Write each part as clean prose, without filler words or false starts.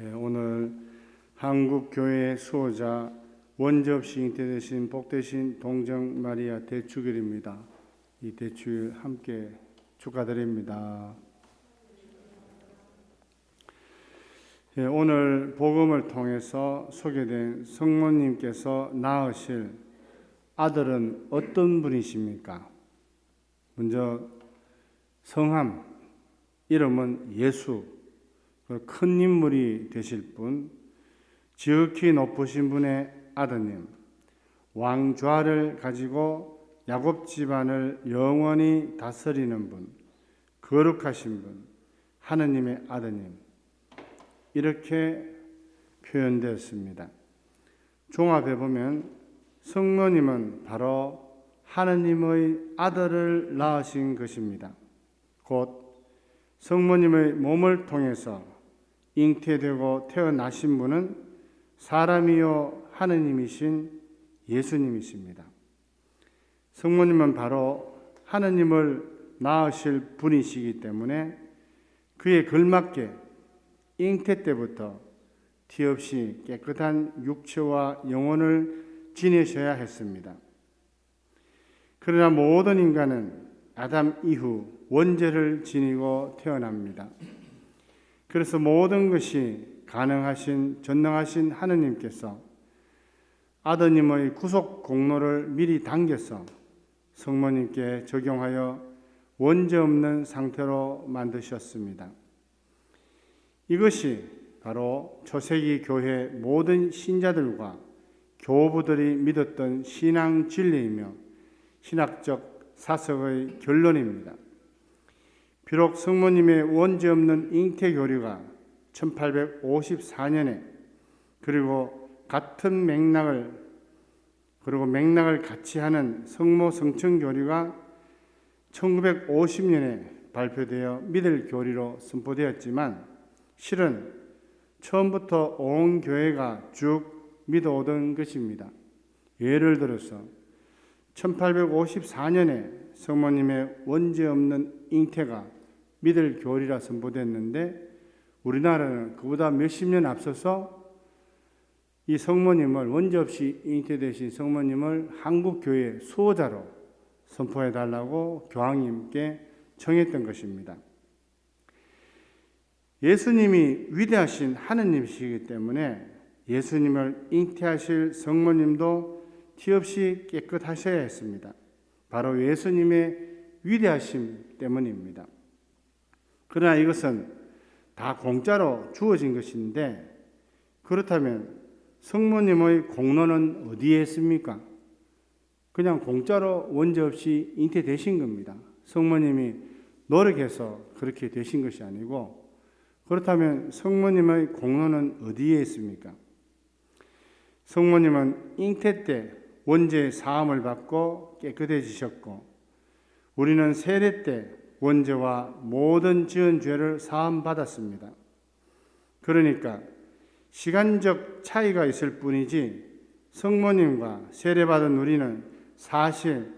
오늘 한국교회 수호자 원접시 잉태되신 복되신 동정 마리아 대축일입니다. 이 대축일 함께 축하드립니다. 오늘 복음을 통해서 소개된 성모님께서 낳으실 아들은 어떤 분이십니까? 먼저 성함, 이름은 예수, 큰 인물이 되실 분, 지극히 높으신 분의 아드님, 왕좌를 가지고 야곱 집안을 영원히 다스리는 분, 거룩하신 분, 하느님의 아드님, 이렇게 표현되었습니다. 종합해 보면 성모님은 바로 하느님의 아들을 낳으신 것입니다. 곧 성모님의 몸을 통해서 잉태되고 태어나신 분은 사람이요 하느님이신 예수님이십니다. 성모님은 바로 하느님을 낳으실 분이시기 때문에 그에 걸맞게 잉태 때부터 티 없이 깨끗한 육체와 영혼을 지내셔야 했습니다. 그러나 모든 인간은 아담 이후 원죄를 지니고 태어납니다. 그래서 모든 것이 가능하신 전능하신 하느님께서 아드님의 구속 공로를 미리 당겨서 성모님께 적용하여 원죄 없는 상태로 만드셨습니다. 이것이 바로 초세기 교회 모든 신자들과 교부들이 믿었던 신앙 진리이며 신학적 사석의 결론입니다. 비록 성모님의 원죄 없는 잉태 교리가 1854년에 그리고 맥락을 같이 하는 성모 성천 교리가 1950년에 발표되어 믿을 교리로 선포되었지만 실은 처음부터 온 교회가 쭉 믿어오던 것입니다. 예를 들어서 1854년에 성모님의 원죄 없는 잉태가 믿을 교리라 선포됐는데 우리나라는 그보다 몇십 년 앞서서 이 성모님을 원죄 없이 잉태되신 성모님을 한국교회 수호자로 선포해달라고 교황님께 청했던 것입니다. 예수님이 위대하신 하느님이시기 때문에 예수님을 잉태하실 성모님도 티 없이 깨끗하셔야 했습니다. 바로 예수님의 위대하심 때문입니다. 그러나 이것은 다 공짜로 주어진 것인데 그렇다면 성모님의 공로는 어디에 있습니까? 그냥 공짜로 원죄 없이 잉태되신 겁니다. 성모님이 노력해서 그렇게 되신 것이 아니고 그렇다면 성모님의 공로는 어디에 있습니까? 성모님은 잉태 때 원죄 사함을 받고 깨끗해지셨고 우리는 세례 때 원죄와 모든 지은 죄를 사함 받았습니다. 그러니까 시간적 차이가 있을 뿐이지 성모님과 세례받은 우리는 사실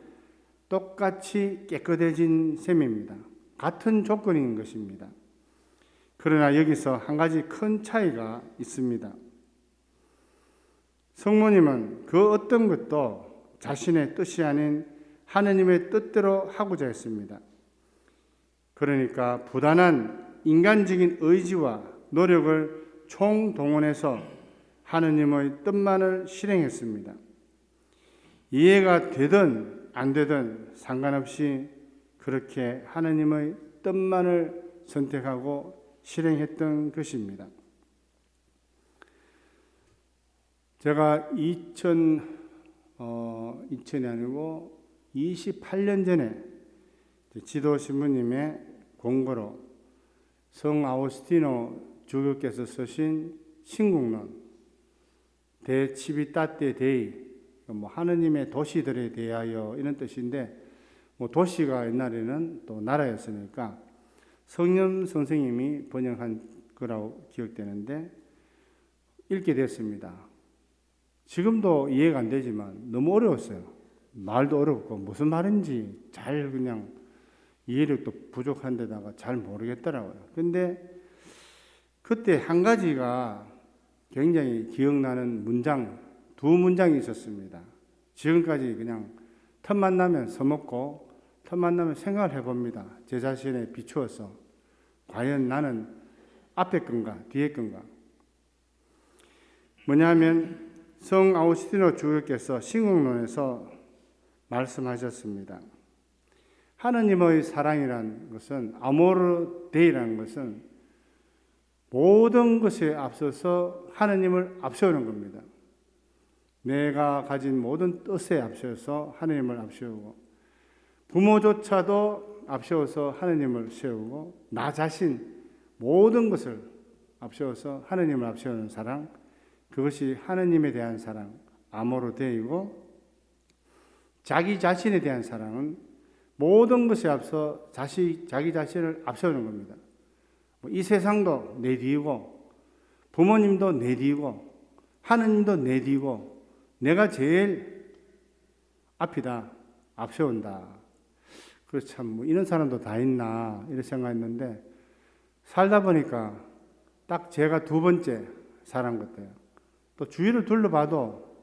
똑같이 깨끗해진 셈입니다. 같은 조건인 것입니다. 그러나 여기서 한 가지 큰 차이가 있습니다. 성모님은 그 어떤 것도 자신의 뜻이 아닌 하느님의 뜻대로 하고자 했습니다. 그러니까 부단한 인간적인 의지와 노력을 총동원해서 하느님의 뜻만을 실행했습니다. 이해가 되든 안 되든 상관없이 그렇게 하느님의 뜻만을 선택하고 실행했던 것입니다. 제가 2000이 아니고 28년 전에 지도신부님의 공고로 성 아우구스티노 주교께서 쓰신 신국론 데 치비타테 데이 하느님의 도시들에 대하여 이런 뜻인데 도시가 옛날에는 또 나라였으니까 성령 선생님이 번역한 거라고 기억되는데 읽게 됐습니다. 지금도 이해가 안 되지만 너무 어려웠어요. 말도 어렵고 무슨 말인지 잘 그냥 이해력도 부족한 데다가 잘 모르겠더라고요. 근데 그 그때 한 가지가 굉장히 기억나는 문장, 두 문장이 있었습니다. 지금까지 그냥 틈만 나면 써먹고 틈만 나면 생각을 해봅니다. 제 자신에 비추어서 과연 나는 앞에 건가 뒤에 건가. 뭐냐면 성 아우구스티노 주교께서 신국론에서 말씀하셨습니다. 하느님의 사랑이라는 것은, 아모르 데이라는 것은 모든 것에 앞서서 하느님을 앞세우는 겁니다. 내가 가진 모든 뜻에 앞세워서 하느님을 앞세우고, 부모조차도 앞세워서 하느님을 세우고, 나 자신 모든 것을 앞세워서 하느님을 앞세우는 사랑, 그것이 하느님에 대한 사랑, 아모르 데이고, 자기 자신에 대한 사랑은 모든 것에 앞서 자기 자신을 앞세우는 겁니다. 이 세상도 내 뒤이고, 부모님도 내 뒤이고, 하느님도 내 뒤이고, 내가 제일 앞이다, 앞세운다. 그래서 참 이런 사람도 다 있나 이런 생각했는데, 살다 보니까 딱 제가 두 번째 사람 같아요. 또 주위를 둘러봐도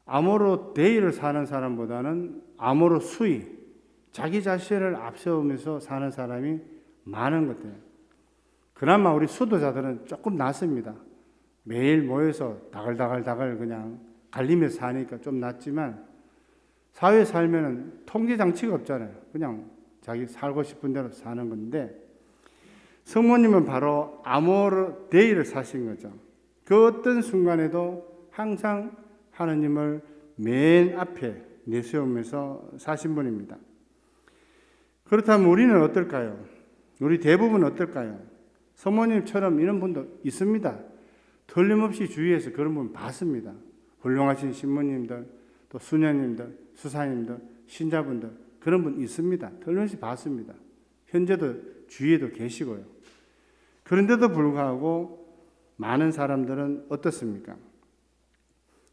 아모르 데이를 사는 사람보다는 아모르 수이, 자기 자신을 앞세우면서 사는 사람이 많은 것 같아요. 그나마 우리 수도자들은 조금 낫습니다. 매일 모여서 다글다글 그냥 갈리면서 사니까 좀 낫지만, 사회에 살면은 통제장치가 없잖아요. 그냥 자기 살고 싶은 대로 사는 건데, 성모님은 바로 아모르 데이를 사신 거죠. 그 어떤 순간에도 항상 하느님을 맨 앞에 내세우면서 사신 분입니다. 그렇다면 우리는 어떨까요? 우리 대부분 어떨까요? 성모님처럼 이런 분도 있습니다. 틀림없이 주위에서 그런 분 봤습니다. 훌륭하신 신부님들, 또 수녀님들, 수사님들, 신자분들, 그런 분 있습니다. 틀림없이 봤습니다. 현재도 주위에도 계시고요. 그런데도 불구하고 많은 사람들은 어떻습니까?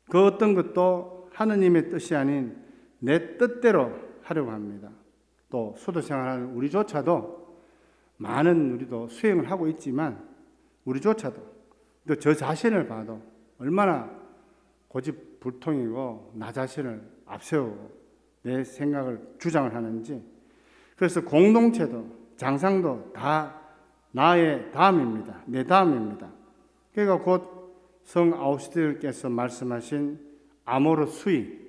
그 어떤 것도 하느님의 뜻이 아닌 내 뜻대로 하려고 합니다. 또 수도 생활하는 우리조차도, 많은 우리도 수행을 하고 있지만 우리조차도, 또 저 자신을 봐도 얼마나 고집불통이고 나 자신을 앞세우고 내 생각을 주장을 하는지. 그래서 공동체도 장상도 다 나의 다음입니다. 내 다음입니다. 그러니까 곧 성 아우구스티노께서 말씀하신 아모르 수이,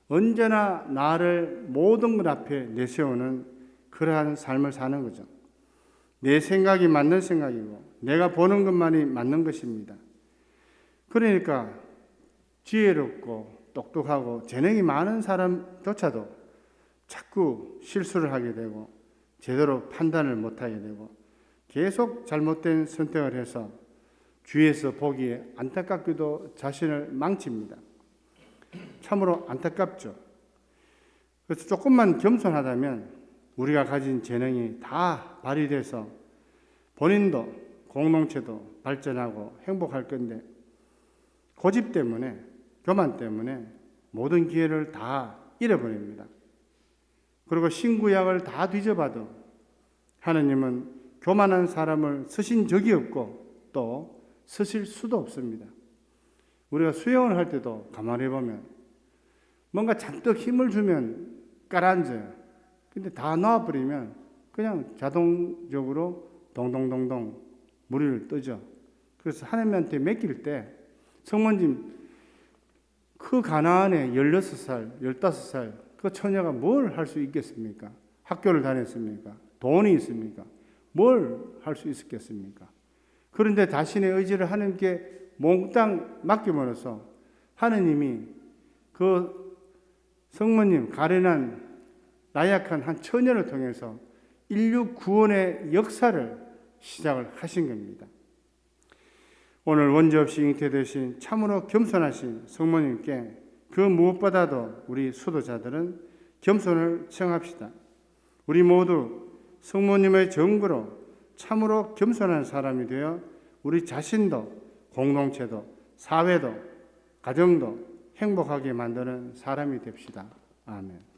언제나 나를 모든 것 앞에 내세우는 그러한 삶을 사는 거죠. 내 생각이 맞는 생각이고 내가 보는 것만이 맞는 것입니다. 그러니까 지혜롭고 똑똑하고 재능이 많은 사람조차도 자꾸 실수를 하게 되고 제대로 판단을 못하게 되고 계속 잘못된 선택을 해서 주위에서 보기에 안타깝게도 자신을 망칩니다. 참으로 안타깝죠. 그래서 조금만 겸손하다면 우리가 가진 재능이 다 발휘돼서 본인도 공동체도 발전하고 행복할 건데, 고집 때문에, 교만 때문에 모든 기회를 다 잃어버립니다. 그리고 신구약을 다 뒤져봐도 하느님은 교만한 사람을 쓰신 적이 없고 또 쓰실 수도 없습니다. 우리가 수영을 할 때도 가만히 보면 뭔가 잔뜩 힘을 주면 가라앉아요. 근데 다 놔버리면 그냥 자동적으로 동동동동 물을 뜨죠. 그래서 하나님한테 맡길 때, 성모님 그 가나안에 16살, 15살 그 처녀가 뭘 할 수 있겠습니까? 학교를 다녔습니까? 돈이 있습니까? 뭘 할 수 있었겠습니까? 그런데 자신의 의지를 하나님께 몽땅 맡김으로써 하느님이 그 성모님, 가련한 나약한 한 처녀를 통해서 인류 구원의 역사를 시작을 하신 겁니다. 오늘 원죄 없이 잉태되신 참으로 겸손하신 성모님께 그 무엇보다도 우리 수도자들은 겸손을 청합시다. 우리 모두 성모님의 정부로 참으로 겸손한 사람이 되어 우리 자신도 공동체도 사회도 가정도 행복하게 만드는 사람이 됩시다. 아멘.